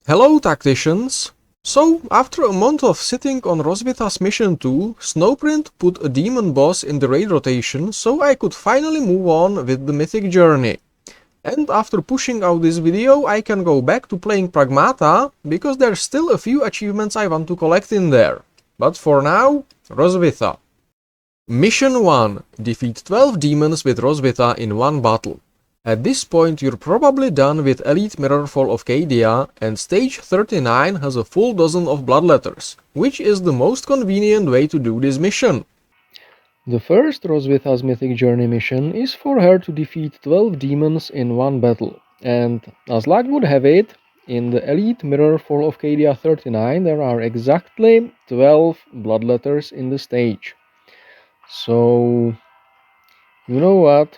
Hello tacticians! So, after a month of sitting on Roswitha's mission 2, Snowprint put a demon boss in the raid rotation so I could finally move on with the Mythic journey. And after pushing out this video, I can go back to playing Pragmata, because there's still a few achievements I want to collect in there. But for now, Roswitha. Mission 1. Defeat 12 demons with Roswitha in one battle. At this point you're probably done with Elite Mirrorfall of Cadia, and stage 39 has a full dozen of bloodletters, which is the most convenient way to do this mission. The first Roswitha's Mythic Journey mission is for her to defeat 12 demons in one battle, and as luck would have it, in the Elite Mirrorfall of Cadia 39 there are exactly 12 bloodletters in the stage. So, you know what?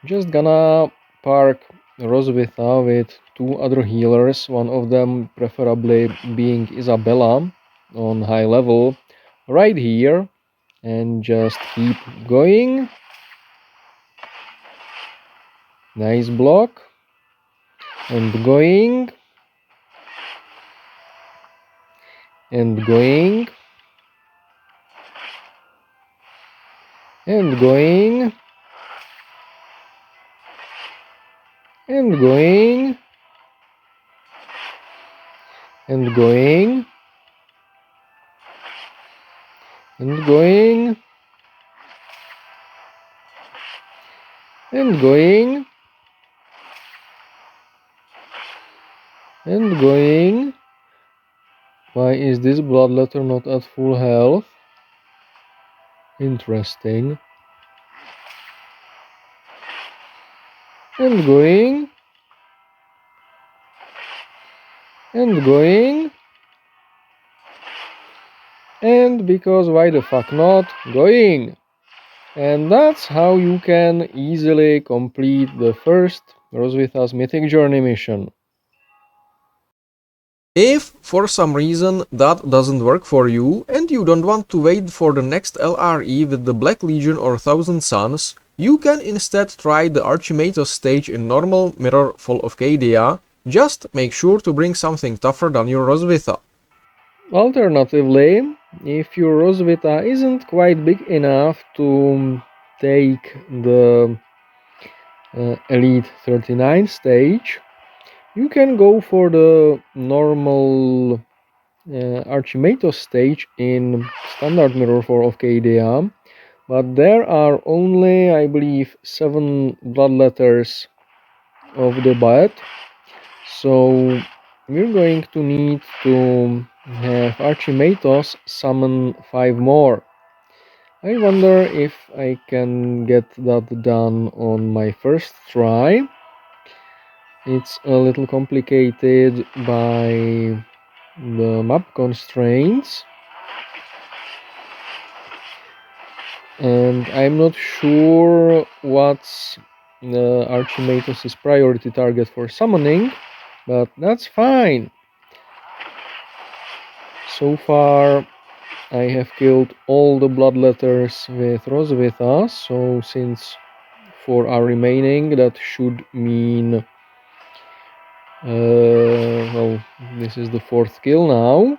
Just gonna park Roswitha with two other healers, one of them preferably being Isabella on high level, right here, and just keep going. Nice block. And going. And going. And going. And going. And going. And going. And going. And going. Why is this bloodletter not at full health? Interesting. And going. And going. And because why the fuck not, going. And that's how you can easily complete the first Roswitha's Mythic Journey mission. If, for some reason, that doesn't work for you, and you don't want to wait for the next LRE with the Black Legion or Thousand Suns, you can instead try the Archimatos stage in normal Mirrorfall of Cadia. Just make sure to bring something tougher than your Roswitha. Alternatively, if your Roswitha isn't quite big enough to take the Elite 39 stage, you can go for the normal Archimatos stage in Standard Mirrorfall of Cadia, but there are only, I believe, 7 bloodletters of the bat, so we're going to need to have Archimatos summon 5 more. I wonder if I can get that done on my first try. It's a little complicated by the map constraints, and I'm not sure what's Archimatos' priority target for summoning, but that's fine. So far I have killed all the bloodletters with Roswitha, so since 4 are remaining, that should mean well, this is the 4th kill now.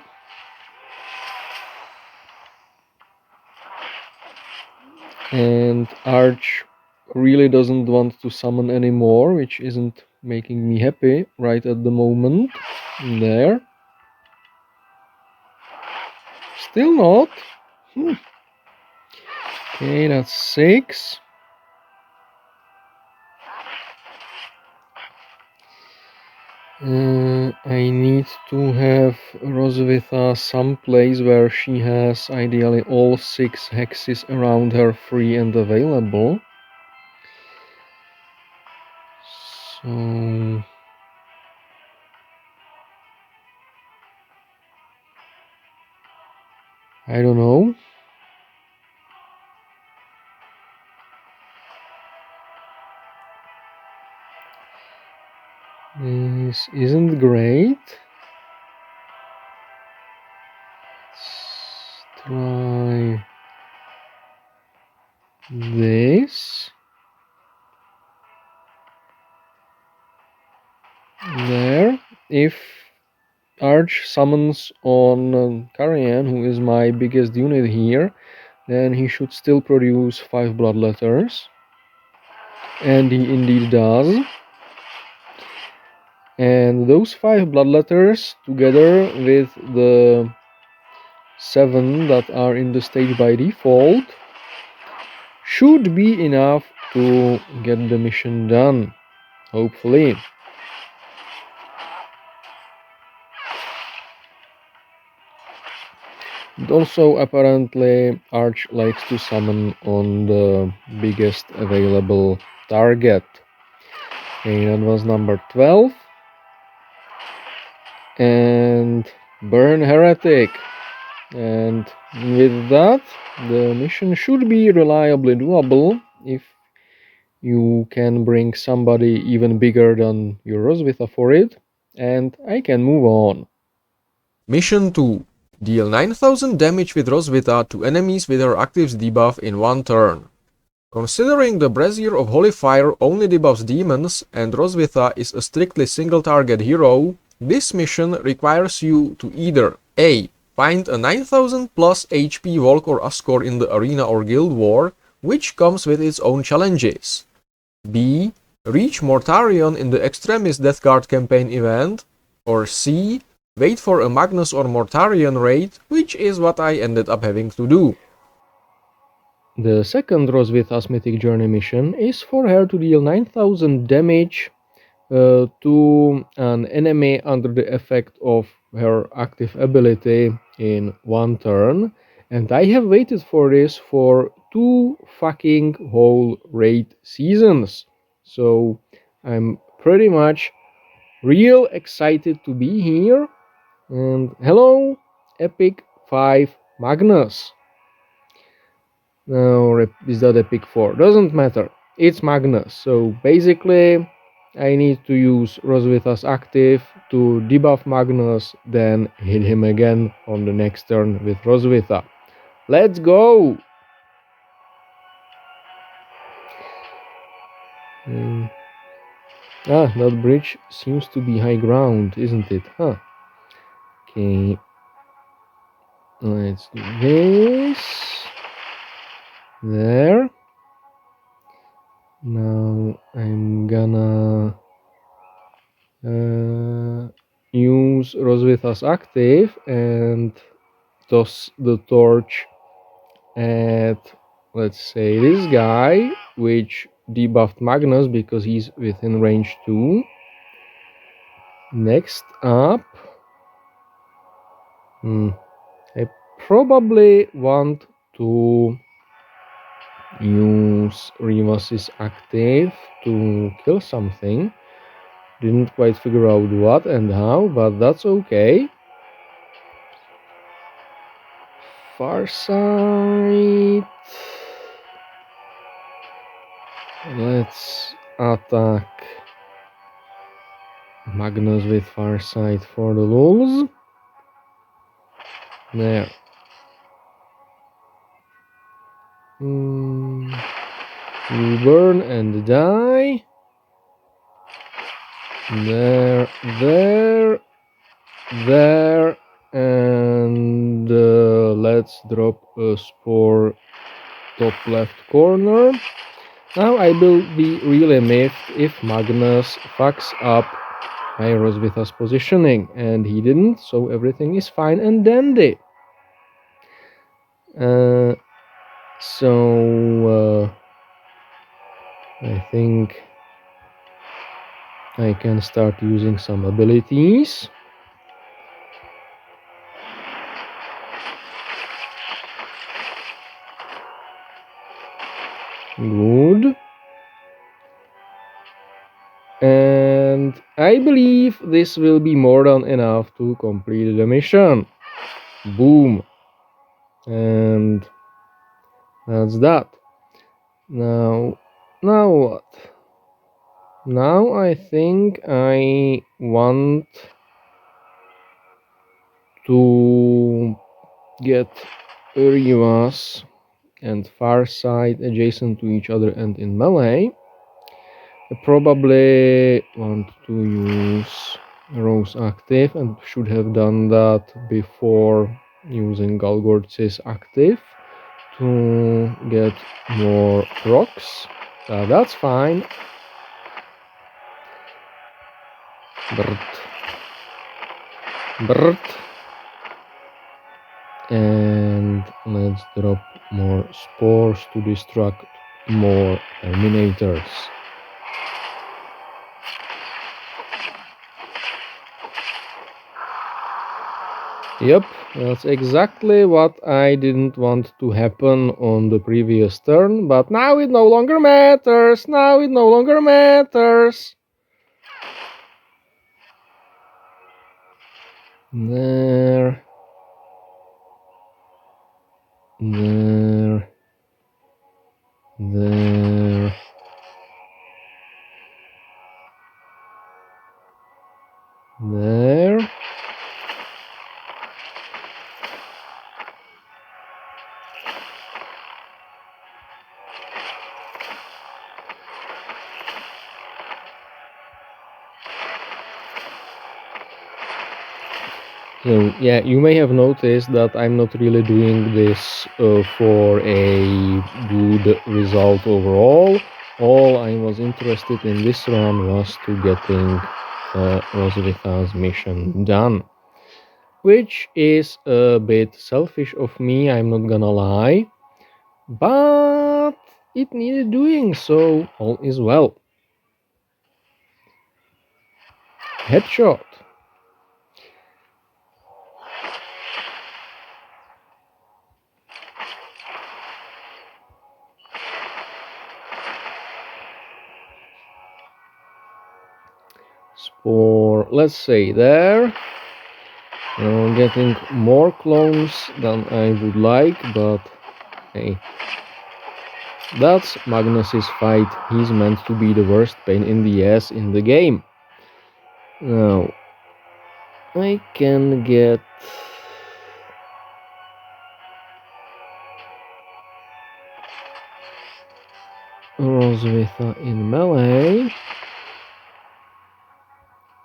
And Arch really doesn't want to summon anymore, which isn't making me happy right at the moment. There. Still not. Okay, that's 6. I need to have Roswitha someplace where she has ideally all 6 hexes around her free and available. So I don't know. This isn't great. Let's try this. There. If Arch summons on Karian, who is my biggest unit here, then he should still produce 5 blood letters. And he indeed does. And those 5 blood letters, together with the 7 that are in the stage by default, should be enough to get the mission done, hopefully. And also, apparently, Arch likes to summon on the biggest available target. Okay, that was number 12. And burn Heretic. And with that, the mission should be reliably doable if you can bring somebody even bigger than your Roswitha for it, and I can move on. Mission 2. Deal 9000 damage with Roswitha to enemies with her actives debuff in one turn. Considering the Brazier of Holy Fire only debuffs demons and Roswitha is a strictly single target hero, this mission requires you to either A. Find a 9000 plus HP Volk or Ascor in the arena or guild war, which comes with its own challenges. B. Reach Mortarion in the Extremis Death Guard campaign event. Or C. Wait for a Magnus or Mortarion raid, which is what I ended up having to do. The second Roswitha's Mythic Journey mission is for her to deal 9000 damage to an enemy under the effect of her active ability in one turn, and I have waited for this for 2 fucking whole raid seasons, so I'm pretty much real excited to be here. And hello, Epic 5 Magnus. Now, is that Epic 4? Doesn't matter. It's Magnus. So basically, I need to use Roswitha's active to debuff Magnus, then hit him again on the next turn with Roswitha. Let's go! That bridge seems to be high ground, isn't it? Huh. Okay. Let's do this. There. Now I'm gonna use Roswitha's active and toss the torch at, let's say, this guy, which debuffed Magnus because he's within range 2. Next up, I probably want to use Rivas's active to kill something. Didn't quite figure out what and how, but that's okay. Farsight. Let's attack Magnus with Farsight for the lulz. There. You burn and die. There, and let's drop a spore top left corner. Now I will be really miffed if Magnus fucks up my Roswitha's positioning, and he didn't, so everything is fine and dandy. I think I can start using some abilities. Good. And I believe this will be more than enough to complete the mission. Boom. And that's that. Now what? Now I think I want to get Rivas and Farsight adjacent to each other and in melee. I probably want to use Rose active, and should have done that before using Galgortz's active to get more rocks. That's fine. Brt. Brt. And let's drop more spores to distract more terminators. Yep, that's exactly what I didn't want to happen on the previous turn, but now it no longer matters. Now it no longer matters. There. There. There. There. So yeah, you may have noticed that I'm not really doing this for a good result overall. All I was interested in this run was to getting Roswitha's mission done. Which is a bit selfish of me, I'm not gonna lie. But it needed doing, so all is well. Headshot. Spore, let's say there. Getting more clones than I would like, but hey. That's Magnus's fight. He's meant to be the worst pain in the ass in the game. Now, I can get... Roswitha in melee,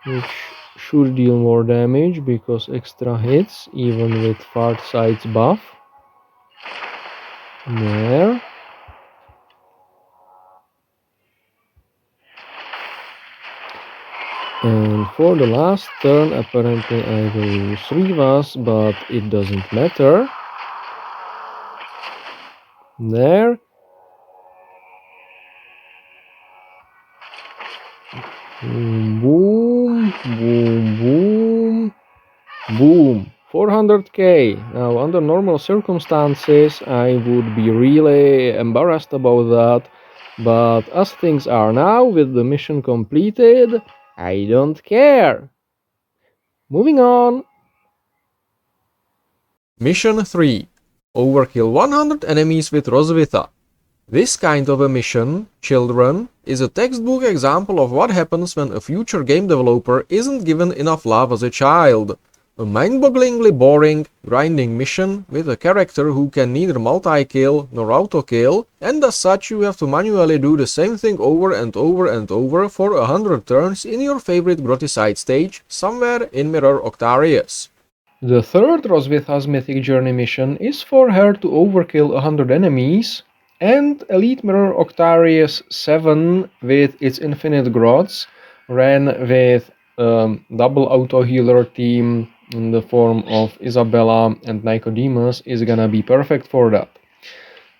which should deal more damage because extra hits even with far side's buff. There. And for the last turn apparently I will use Rivas, but it doesn't matter. There. Boom, boom, boom, boom. 400k. Now, under normal circumstances, I would be really embarrassed about that. But as things are now, with the mission completed, I don't care. Moving on. Mission 3. Overkill 100 enemies with Roswitha. This kind of a mission, children, is a textbook example of what happens when a future game developer isn't given enough love as a child. A mind-bogglingly boring, grinding mission with a character who can neither multi-kill nor auto-kill, and as such you have to manually do the same thing over and over and over for 100 turns in your favorite Grotticide stage, somewhere in Mirror Octarius. The third Roswitha's Mythic Journey mission is for her to overkill 100 enemies, and Elite Mirror Octarius 7 with its infinite grots ran with double auto healer team in the form of Isabella and Nicodemus is gonna be perfect for that.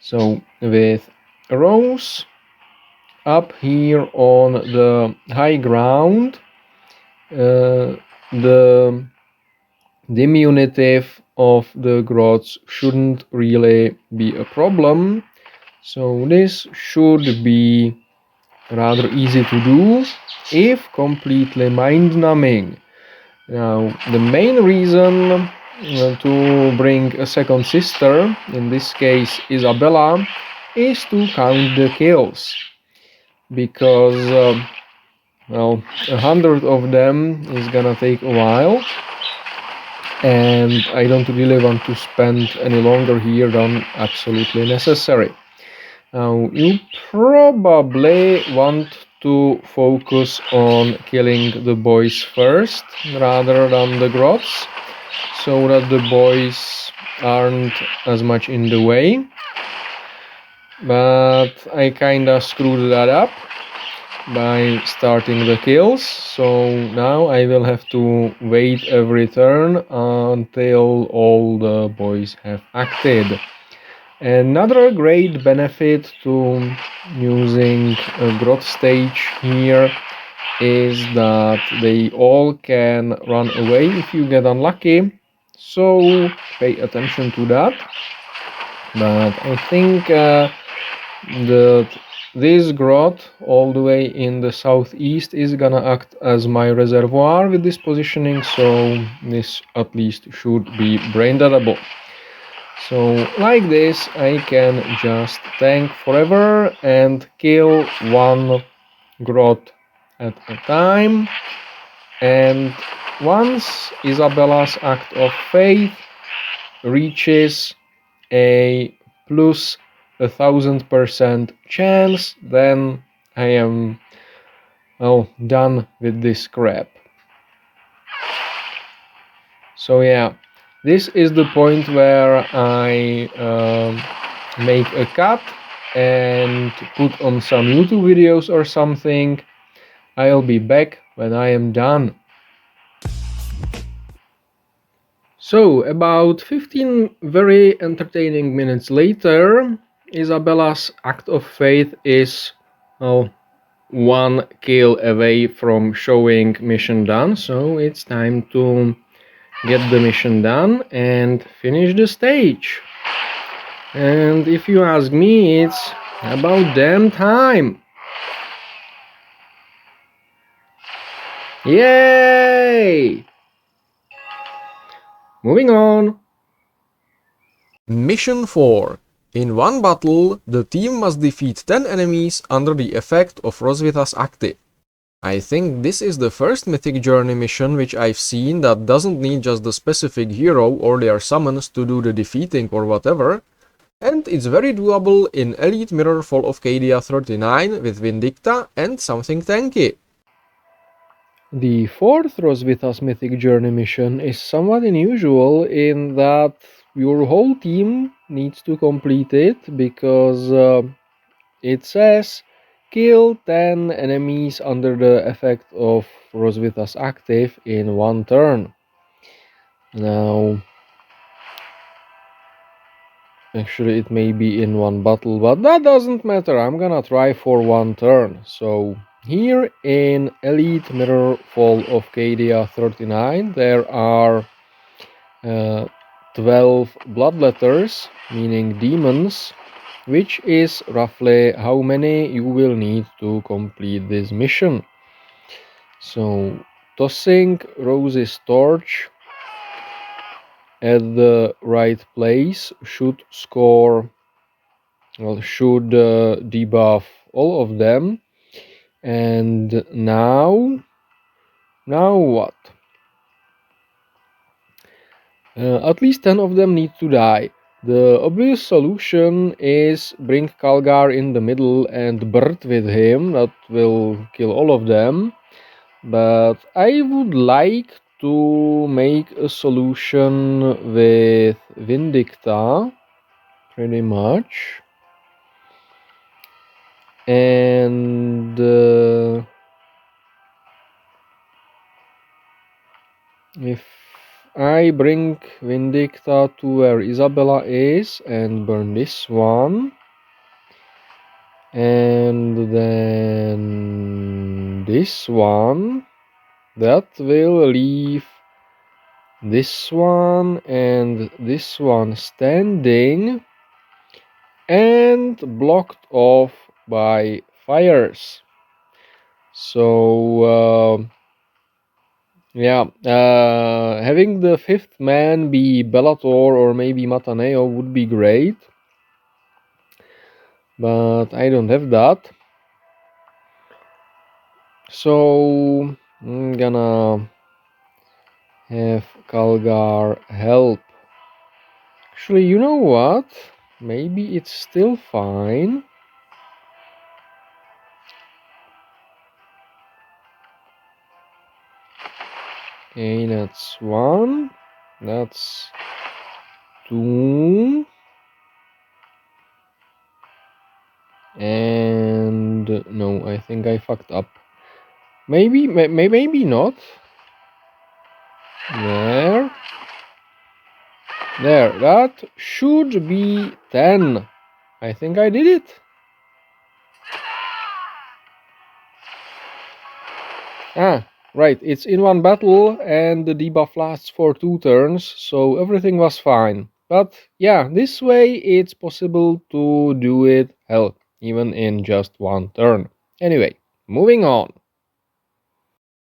So with Rose up here on the high ground, the diminutive of the grots shouldn't really be a problem. So this should be rather easy to do if completely mind-numbing. Now, the main reason to bring a second sister, in this case Isabella, is to count the kills. Because, well, 100 of them is gonna take a while. And I don't really want to spend any longer here than absolutely necessary. Now, you probably want to focus on killing the boys first rather than the grots, so that the boys aren't as much in the way. But I kinda screwed that up by starting the kills, so now I will have to wait every turn until all the boys have acted. Another great benefit to using a grot stage here is that they all can run away if you get unlucky, so pay attention to that. But I think that this grot all the way in the southeast is gonna act as my reservoir with this positioning, so this at least should be brain deadable. So like this I can just tank forever and kill one grot at a time, and once Isabella's act of faith reaches a plus 1000% chance, then I am, well, done with this crap. So yeah, this is the point where I make a cut and put on some YouTube videos or something. I'll be back when I am done. So, about 15 very entertaining minutes later, Isabella's act of faith is, well, one kill away from showing mission done, so it's time to get the mission done and finish the stage. And if you ask me, it's about damn time. Yay! Moving on. Mission 4. In one battle, the team must defeat 10 enemies under the effect of Roswitha's active. I think this is the first Mythic Journey mission which I've seen that doesn't need just the specific hero or their summons to do the defeating or whatever, and it's very doable in Elite Mirror Fall of Cadia 39 with Vindicta and something tanky. The fourth Roswitha's Mythic Journey mission is somewhat unusual in that your whole team needs to complete it, because it says kill 10 enemies under the effect of Roswitha's active in one turn. Now, actually it may be in one battle, but that doesn't matter. I'm gonna try for one turn. So here in Elite Mirror Fall of Cadia 39 there are 12 bloodletters, meaning demons, which is roughly how many you will need to complete this mission. So tossing Rose's torch at the right place should score, well, should debuff all of them. And now what? At least 10 of them need to die. The obvious solution is bring Kalgar in the middle and bird with him. That will kill all of them. But I would like to make a solution with Vindicta, pretty much. And if I bring Vindicta to where Isabella is and burn this one, and then this one, that will leave this one and this one standing and blocked off by fires. So yeah, having the fifth man be Bellator or maybe Mataneo would be great, but I don't have that. So I'm gonna have Kalgar help. Actually, you know what? Maybe it's still fine. Okay, that's 1. That's 2. And no, I think I fucked up. Maybe not. There. That should be 10. I think I did it. Right, it's in one battle and the debuff lasts for 2 turns, so everything was fine. But yeah, this way it's possible to do it, hell, even in just 1 turn. Anyway, moving on.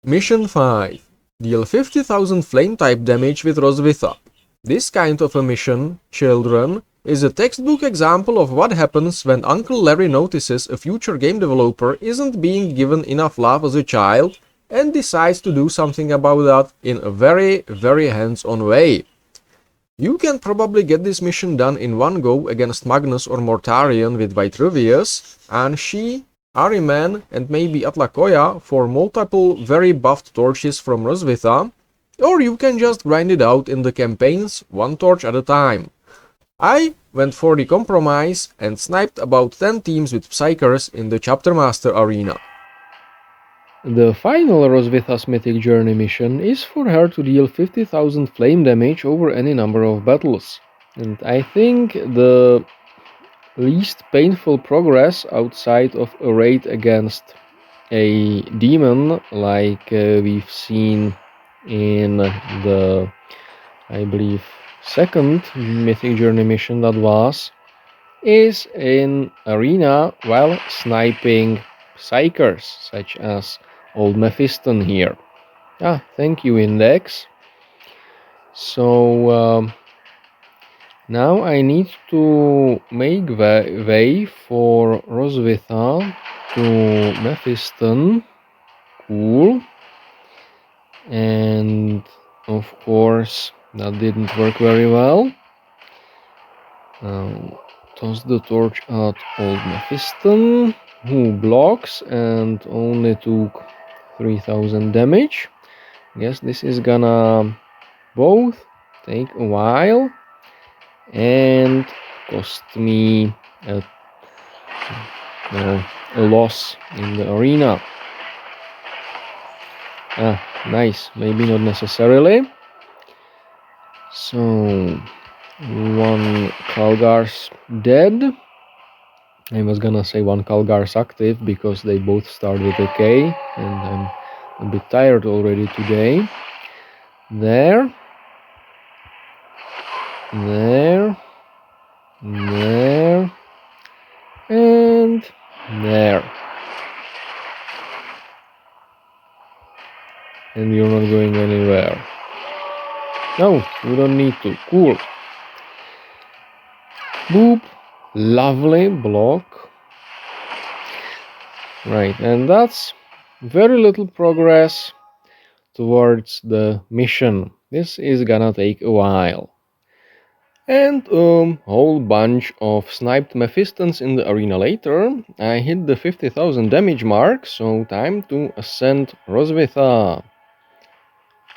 Mission 5. Deal 50,000 flame type damage with Roswitha. This kind of a mission, children, is a textbook example of what happens when Uncle Larry notices a future game developer isn't being given enough love as a child and decides to do something about that in a very hands-on way. You can probably get this mission done in one go against Magnus or Mortarion with Vitruvius, Anshi, Ahriman, and maybe Atlakoya for multiple very buffed torches from Roswitha, or you can just grind it out in the campaigns, one torch at a time. I went for the compromise and sniped about 10 teams with Psykers in the Chapter Master arena. The final Roswitha's Mythic Journey mission is for her to deal 50,000 flame damage over any number of battles. And I think the least painful progress outside of a raid against a demon like we've seen in the, I believe, second Mythic Journey mission that was, is in arena while sniping psychers such as old Mephiston here. Thank you, Index. So now I need to make way for Roswitha to Mephiston. Cool. And of course that didn't work very well. Toss the torch at old Mephiston, who blocks and only took 3000 damage. Guess this is gonna both take a while and cost me a loss in the arena. Nice, maybe not necessarily. So 1 Kalgar's dead. I was gonna say 1 Kalgar's active because they both start with a K and I'm a bit tired already today. There, and there, and there. And you're not going anywhere. No, you don't need to. Cool. Boop. Lovely block. Right, and that's very little progress towards the mission. This is gonna take a while. And whole bunch of sniped Mephistons in the arena later. I hit the 50,000 damage mark, so time to ascend Roswitha.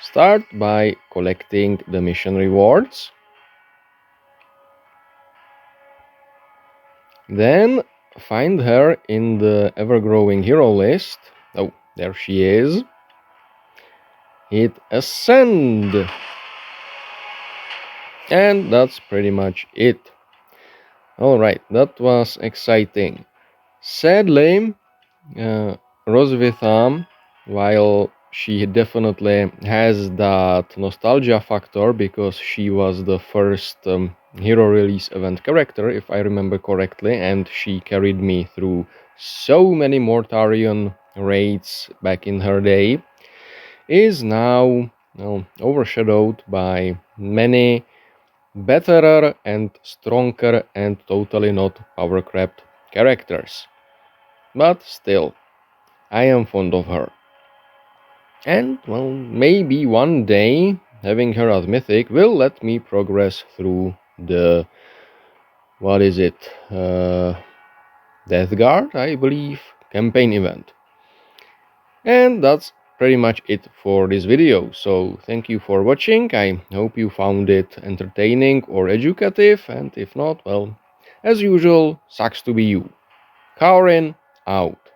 Start by collecting the mission rewards. Then find her in the ever-growing hero list. Oh, there she is. Hit ascend. And that's pretty much it. Alright, that was exciting. Sadly, Roswitha, while she definitely has that nostalgia factor because she was the first hero release event character, if I remember correctly, and she carried me through so many Mortarion raids back in her day, is now overshadowed by many better and stronger and totally not power-crept characters. But still, I am fond of her. And, well, maybe one day having her as Mythic will let me progress through the, what is it, Death Guard, I believe, campaign event. And that's pretty much it for this video. So thank you for watching. I hope you found it entertaining or educative, and if not, well, as usual, sucks to be you. Kaurin out.